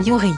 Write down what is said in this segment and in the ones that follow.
Yuri.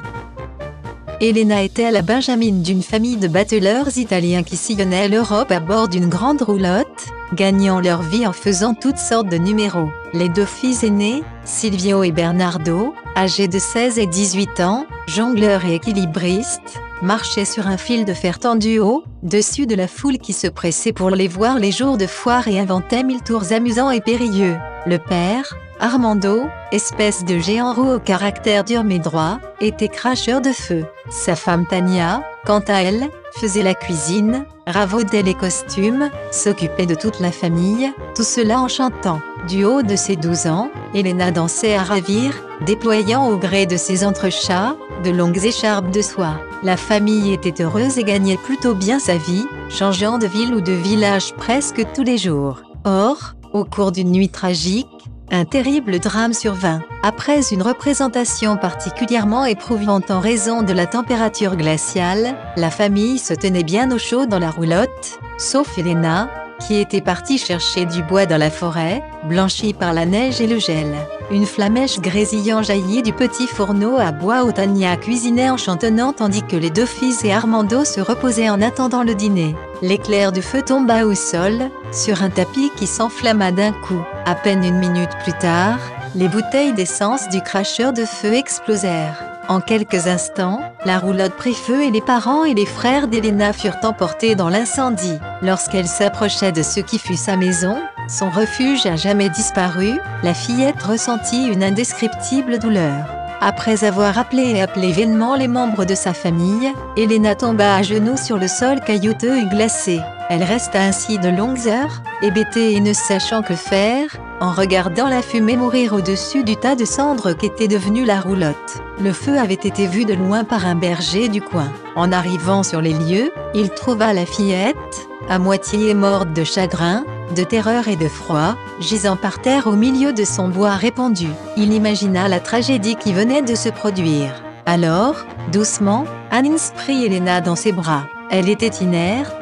Elena était la benjamine d'une famille de bateleurs italiens qui sillonnaient l'Europe à bord d'une grande roulotte, gagnant leur vie en faisant toutes sortes de numéros. Les deux fils aînés, Silvio et Bernardo, âgés de 16 et 18 ans, jongleurs et équilibristes, marchaient sur un fil de fer tendu au-dessus de la foule qui se pressait pour les voir les jours de foire et inventait mille tours amusants et périlleux. Le père, Armando, espèce de géant roux au caractère dur mais droit, était cracheur de feu. Sa femme Tania, quant à elle, faisait la cuisine, ravaudait les costumes, s'occupait de toute la famille, tout cela en chantant. Du haut de ses 12 ans, Elena dansait à ravir, déployant au gré de ses entrechats, de longues écharpes de soie. La famille était heureuse et gagnait plutôt bien sa vie, changeant de ville ou de village presque tous les jours. Or, au cours d'une nuit tragique, un terrible drame survint. Après une représentation particulièrement éprouvante en raison de la température glaciale, la famille se tenait bien au chaud dans la roulotte, sauf Elena, qui était partie chercher du bois dans la forêt, blanchie par la neige et le gel. Une flamèche grésillant jaillit du petit fourneau à bois où Tania cuisinait en chantonnant tandis que les deux fils et Armando se reposaient en attendant le dîner. L'éclair du feu tomba au sol, sur un tapis qui s'enflamma d'un coup. À peine une minute plus tard, les bouteilles d'essence du cracheur de feu explosèrent. En quelques instants, la roulotte prit feu et les parents et les frères d'Elena furent emportés dans l'incendie. Lorsqu'elle s'approchait de ce qui fut sa maison, son refuge à jamais disparu, la fillette ressentit une indescriptible douleur. Après avoir appelé vainement les membres de sa famille, Elena tomba à genoux sur le sol caillouteux et glacé. Elle resta ainsi de longues heures, hébétée et ne sachant que faire, en regardant la fumée mourir au-dessus du tas de cendres qu'était devenue la roulotte. Le feu avait été vu de loin par un berger du coin. En arrivant sur les lieux, il trouva la fillette, à moitié morte de chagrin, de terreur et de froid, gisant par terre au milieu de son bois répandu. Il imagina la tragédie qui venait de se produire. Alors, doucement, Hans prit Elena dans ses bras. Elle était inerte,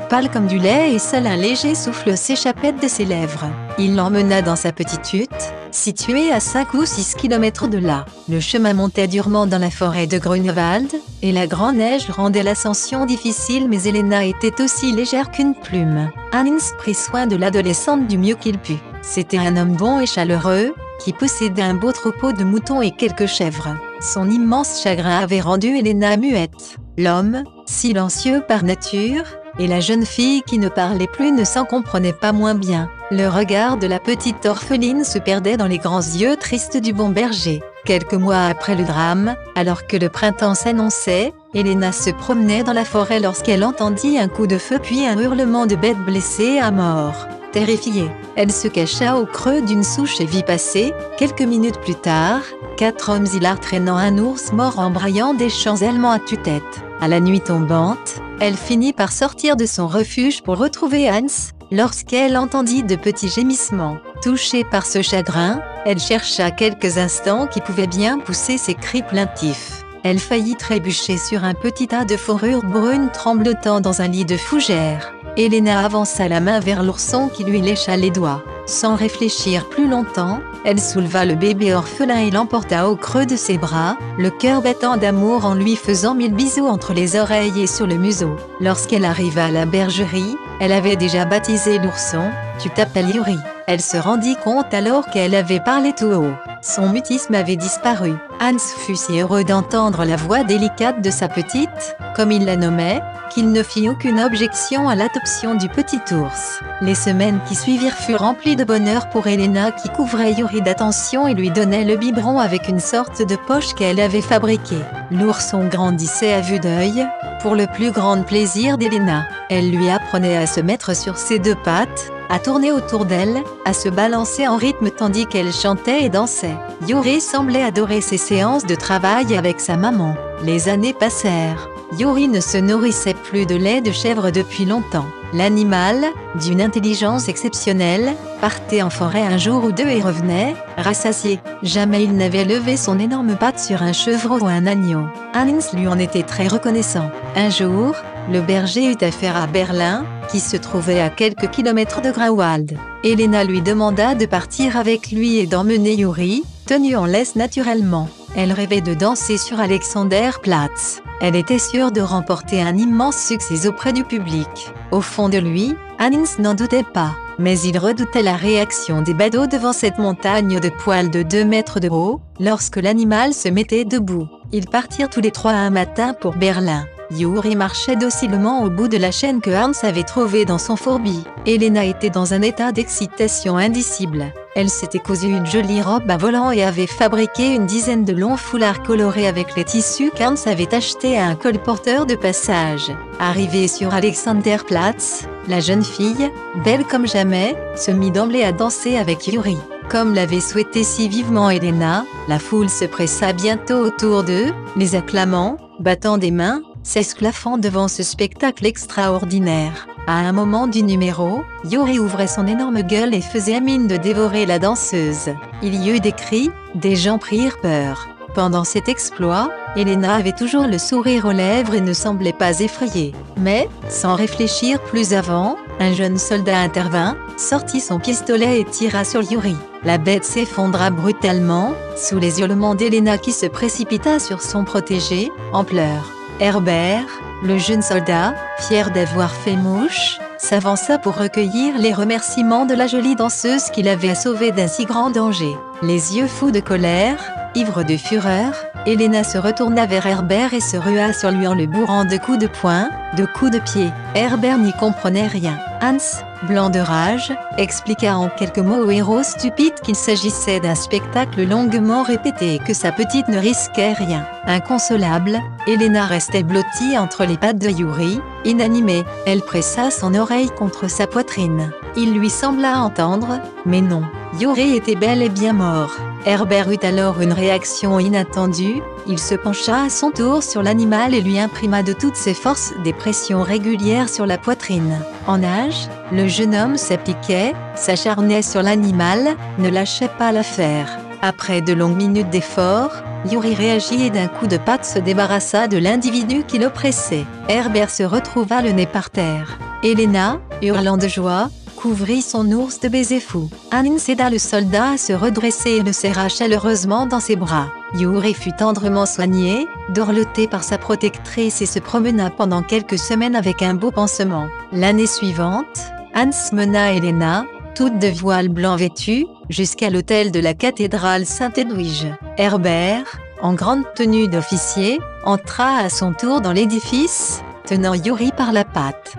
pâle comme du lait et seul un léger souffle s'échappait de ses lèvres. Il l'emmena dans sa petite hutte, située à 5 ou 6 kilomètres de là. Le chemin montait durement dans la forêt de Grunewald, et la grande neige rendait l'ascension difficile mais Elena était aussi légère qu'une plume. Hans prit soin de l'adolescente du mieux qu'il put. C'était un homme bon et chaleureux, qui possédait un beau troupeau de moutons et quelques chèvres. Son immense chagrin avait rendu Elena muette. L'homme, silencieux par nature, et la jeune fille qui ne parlait plus ne s'en comprenait pas moins bien. Le regard de la petite orpheline se perdait dans les grands yeux tristes du bon berger. Quelques mois après le drame, alors que le printemps s'annonçait, Elena se promenait dans la forêt lorsqu'elle entendit un coup de feu puis un hurlement de bêtes blessées à mort. Terrifiée, elle se cacha au creux d'une souche et vit passer, quelques minutes plus tard, 4 hommes hilars traînant un ours mort en braillant des champs allemands à tue-tête. À la nuit tombante, elle finit par sortir de son refuge pour retrouver Hans, lorsqu'elle entendit de petits gémissements. Touchée par ce chagrin, elle chercha quelques instants qui pouvaient bien pousser ses cris plaintifs. Elle faillit trébucher sur un petit tas de fourrure brune tremblotant dans un lit de fougères. Elena avança la main vers l'ourson qui lui lécha les doigts. Sans réfléchir plus longtemps, elle souleva le bébé orphelin et l'emporta au creux de ses bras, le cœur battant d'amour en lui faisant 1000 bisous entre les oreilles et sur le museau. Lorsqu'elle arriva à la bergerie, elle avait déjà baptisé l'ourson « Tu t'appelles Yuri ». Elle se rendit compte alors qu'elle avait parlé tout haut. Son mutisme avait disparu. Hans fut si heureux d'entendre la voix délicate de sa petite, comme il la nommait, qu'il ne fit aucune objection à l'adoption du petit ours. Les semaines qui suivirent furent remplies de bonheur pour Elena qui couvrait Yuri d'attention et lui donnait le biberon avec une sorte de poche qu'elle avait fabriquée. L'ourson grandissait à vue d'œil, pour le plus grand plaisir d'Elena. Elle lui apprenait à se mettre sur ses 2 pattes, à tourner autour d'elle, à se balancer en rythme tandis qu'elle chantait et dansait. Yuri semblait adorer ses séances de travail avec sa maman. Les années passèrent. Yuri ne se nourrissait plus de lait de chèvre depuis longtemps. L'animal, d'une intelligence exceptionnelle, partait en forêt un jour ou 2 et revenait, rassasié. Jamais il n'avait levé son énorme patte sur un chevreau ou un agneau. Hans lui en était très reconnaissant. Un jour, le berger eut affaire à Berlin, qui se trouvait à quelques kilomètres de Grunewald. Elena lui demanda de partir avec lui et d'emmener Yuri, tenu en laisse naturellement. Elle rêvait de danser sur Alexanderplatz. Elle était sûre de remporter un immense succès auprès du public. Au fond de lui, Hans n'en doutait pas. Mais il redoutait la réaction des badauds devant cette montagne de poils de 2 mètres de haut, lorsque l'animal se mettait debout. Ils partirent tous les 3 un matin pour Berlin. Yuri marchait docilement au bout de la chaîne que Hans avait trouvée dans son fourbi. Elena était dans un état d'excitation indicible. Elle s'était cousue une jolie robe à volants et avait fabriqué une dizaine de longs foulards colorés avec les tissus qu'Hans avait achetés à un colporteur de passage. Arrivée sur Alexanderplatz, la jeune fille, belle comme jamais, se mit d'emblée à danser avec Yuri. Comme l'avait souhaité si vivement Elena, la foule se pressa bientôt autour d'eux, les acclamant, battant des mains, s'esclaffant devant ce spectacle extraordinaire. À un moment du numéro, Yuri ouvrait son énorme gueule et faisait mine de dévorer la danseuse. Il y eut des cris, des gens prirent peur. Pendant cet exploit, Elena avait toujours le sourire aux lèvres et ne semblait pas effrayée. Mais, sans réfléchir plus avant, un jeune soldat intervint, sortit son pistolet et tira sur Yuri. La bête s'effondra brutalement, sous les hurlements d'Elena qui se précipita sur son protégé, en pleurs. Herbert, le jeune soldat, fier d'avoir fait mouche, s'avança pour recueillir les remerciements de la jolie danseuse qu'il avait sauvée d'un si grand danger. Les yeux fous de colère, ivre de fureur, Elena se retourna vers Herbert et se rua sur lui en le bourrant de coups de poing, de coups de pied. Herbert n'y comprenait rien. Hans, blanc de rage, expliqua en quelques mots au héros stupide qu'il s'agissait d'un spectacle longuement répété et que sa petite ne risquait rien. Inconsolable, Elena restait blottie entre les pattes de Yuri, inanimée. Elle pressa son oreille contre sa poitrine. Il lui sembla entendre, mais non. Yuri était bel et bien mort. Herbert eut alors une réaction inattendue. Il se pencha à son tour sur l'animal et lui imprima de toutes ses forces des pressions régulières sur la poitrine. En nage, le jeune homme s'appliquait, s'acharnait sur l'animal, ne lâchait pas l'affaire. Après de longues minutes d'effort, Yuri réagit et d'un coup de patte se débarrassa de l'individu qui l'oppressait. Herbert se retrouva le nez par terre. Elena, hurlant de joie, couvrit son ours de baisers fous. Hans aida le soldat à se redresser et le serra chaleureusement dans ses bras. Yuri fut tendrement soigné, dorloté par sa protectrice et se promena pendant quelques semaines avec un beau pansement. L'année suivante, Hans mena Elena, toute de voile blanc vêtue, jusqu'à l'autel de la cathédrale Saint-Edwige. Herbert, en grande tenue d'officier, entra à son tour dans l'édifice, tenant Yuri par la patte.